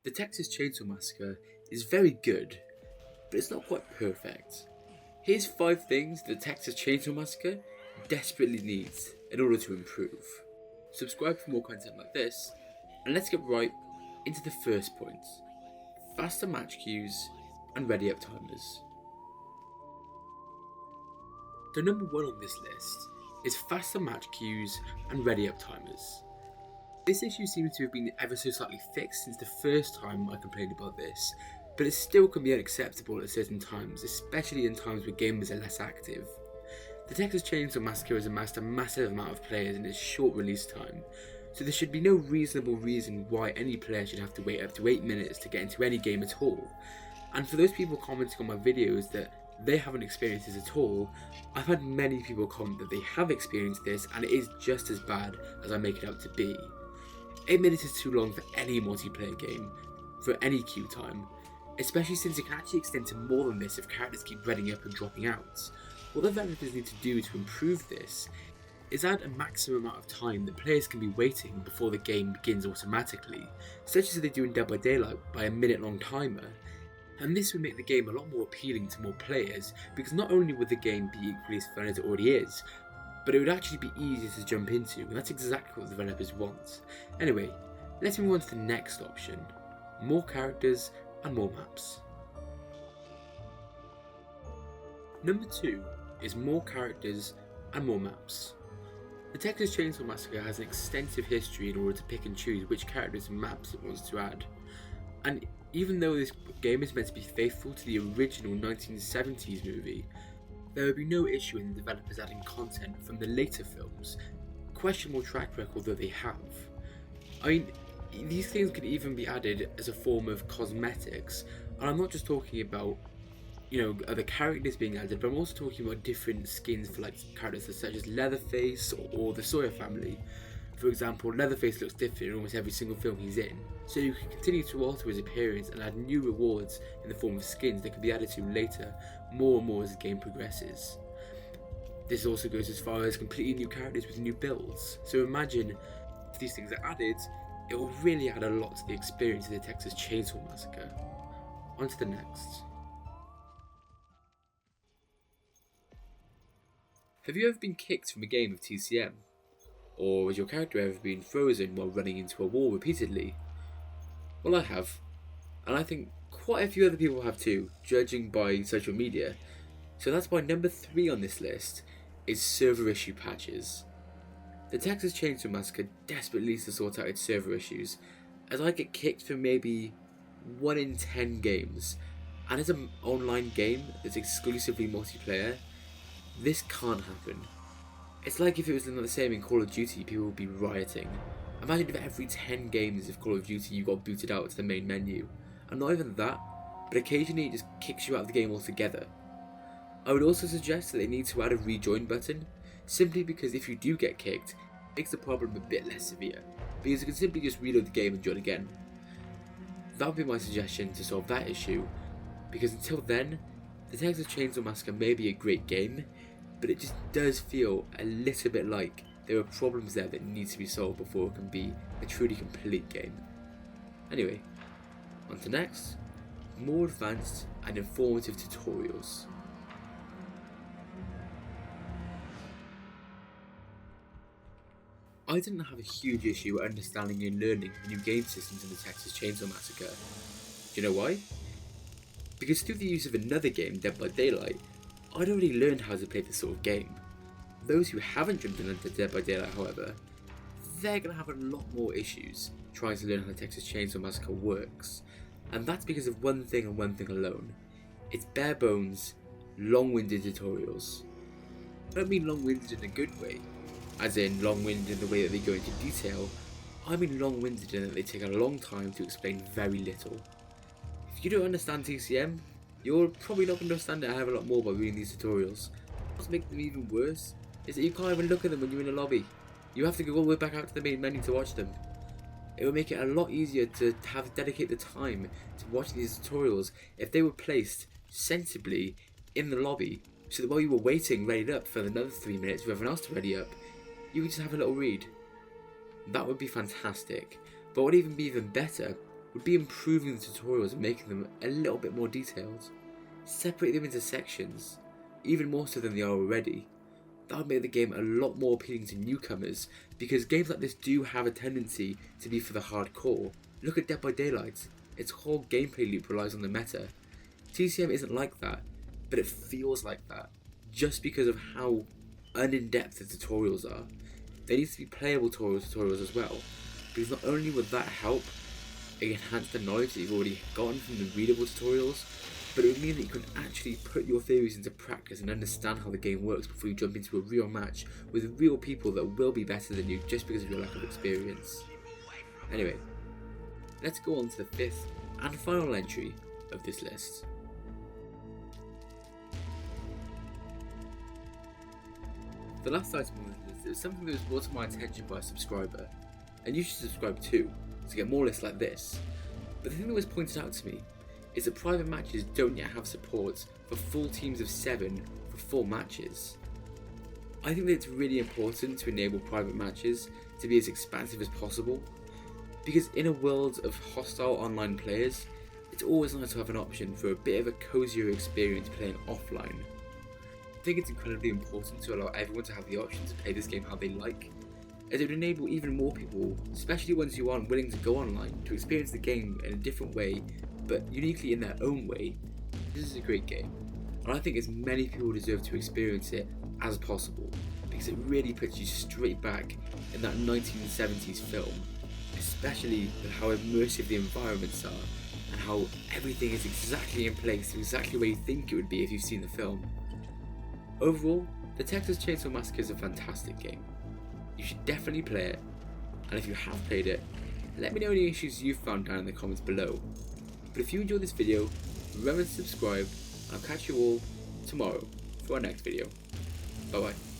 The Texas Chainsaw Massacre is very good, but it's not quite perfect. Here's 5 things the Texas Chainsaw Massacre desperately needs in order to improve. Subscribe for more content like this, and let's get right into the first point: faster match queues and ready up timers. So number 1 on this list is faster match queues and ready up timers. This issue seems to have been ever so slightly fixed since the first time I complained about this, but it still can be unacceptable at certain times, especially in times where gamers are less active. The Texas Chainsaw Massacre has amassed a massive amount of players in its short release time, so there should be no reasonable reason why any player should have to wait up to 8 minutes to get into any game at all. And for those people commenting on my videos that they haven't experienced this at all, I've had many people comment that they have experienced this and it is just as bad as I make it out to be. 8 minutes is too long for any multiplayer game, for any queue time, especially since it can actually extend to more than this if characters keep running up and dropping out. What the developers need to do to improve this is add a maximum amount of time that players can be waiting before the game begins automatically, such as they do in Dead by Daylight by a minute-long timer. And this would make the game a lot more appealing to more players, because not only would the game be equally as fun as it already is, but it would actually be easier to jump into, and that's exactly what the developers want. Anyway, let's move on to the next option: more characters and more maps. Number 2 is more characters and more maps. The Texas Chainsaw Massacre has an extensive history in order to pick and choose which characters and maps it wants to add. And even though this game is meant to be faithful to the original 1970s movie, there would be no issue in the developers adding content from the later films, questionable track record that they have. I mean, these things could even be added as a form of cosmetics, and I'm not just talking about, other characters being added, but I'm also talking about different skins for like characters such as Leatherface or the Sawyer family. For example, Leatherface looks different in almost every single film he's in, so you can continue to alter his appearance and add new rewards in the form of skins that can be added to later, more and more as the game progresses. This also goes as far as completely new characters with new builds, so imagine if these things are added, it will really add a lot to the experience of the Texas Chainsaw Massacre. On to the next. Have you ever been kicked from a game of TCM? Or has your character ever been frozen while running into a wall repeatedly? Well, I have, and I think quite a few other people have too, judging by social media. So that's why number 3 on this list is server issue patches. The Texas Chainsaw Massacre desperately needs to sort out its server issues, as I get kicked for maybe 1 in 10 games, and as an online game that's exclusively multiplayer, this can't happen. It's like if it was the same in Call of Duty, people would be rioting. Imagine if every 10 games of Call of Duty you got booted out to the main menu. And not even that, but occasionally it just kicks you out of the game altogether. I would also suggest that they need to add a rejoin button, simply because if you do get kicked, it makes the problem a bit less severe, because you can simply just reload the game and join again. That would be my suggestion to solve that issue, because until then, the Texas Chainsaw Massacre may be a great game, but it just does feel a little bit like there are problems there that need to be solved before it can be a truly complete game. Anyway, on to next: more advanced and informative tutorials. I didn't have a huge issue understanding and learning the new game systems in the Texas Chainsaw Massacre. Do you know why? Because through the use of another game, Dead by Daylight, I'd already learned how to play this sort of game. Those who haven't jumped into Dead by Daylight, however, they're going to have a lot more issues trying to learn how the Texas Chainsaw Massacre works. And that's because of one thing and one thing alone: it's bare bones, long-winded tutorials. I don't mean long-winded in a good way, as in long-winded in the way that they go into detail. I mean long-winded in that they take a long time to explain very little. If you don't understand TCM, you're probably not going to understand it a hell of a lot more by reading these tutorials. What's making them even worse is that you can't even look at them when you're in a lobby. You have to go all the way back out to the main menu to watch them. It would make it a lot easier to dedicate the time to watching these tutorials if they were placed sensibly in the lobby, so that while you were waiting readied up for another 3 minutes for everyone else to ready up, you could just have a little read. That would be fantastic. But what would even be even better would be improving the tutorials and making them a little bit more detailed. Separate them into sections, even more so than they are already. That would make the game a lot more appealing to newcomers, because games like this do have a tendency to be for the hardcore. Look at Dead by Daylight, its whole gameplay loop relies on the meta. TCM isn't like that, but it feels like that, just because of how un-in-depth the tutorials are. There needs to be playable tutorials as well, because not only would that help enhance the knowledge that you've already gotten from the readable tutorials, but it would mean that you can actually put your theories into practice and understand how the game works before you jump into a real match with real people that will be better than you just because of your lack of experience. Anyway, let's go on to the fifth and final entry of this list. The last item on this list is something that was brought to my attention by a subscriber, and you should subscribe too, to get more lists like this. But the thing that was pointed out to me is that private matches don't yet have support for full teams of 7 for 4 matches. I think that it's really important to enable private matches to be as expansive as possible, because in a world of hostile online players, it's always nice to have an option for a bit of a cozier experience playing offline. I think it's incredibly important to allow everyone to have the option to play this game how they like, as it would enable even more people, especially ones who aren't willing to go online, to experience the game in a different way, but uniquely in their own way. This is a great game, and I think as many people deserve to experience it as possible, because it really puts you straight back in that 1970s film, especially with how immersive the environments are, and how everything is exactly in place, exactly where you think it would be if you've seen the film. Overall, the Texas Chainsaw Massacre is a fantastic game. You should definitely play it, and if you have played it, let me know any issues you've found down in the comments below. But if you enjoyed this video, remember to subscribe, and I'll catch you all tomorrow for our next video. Bye bye.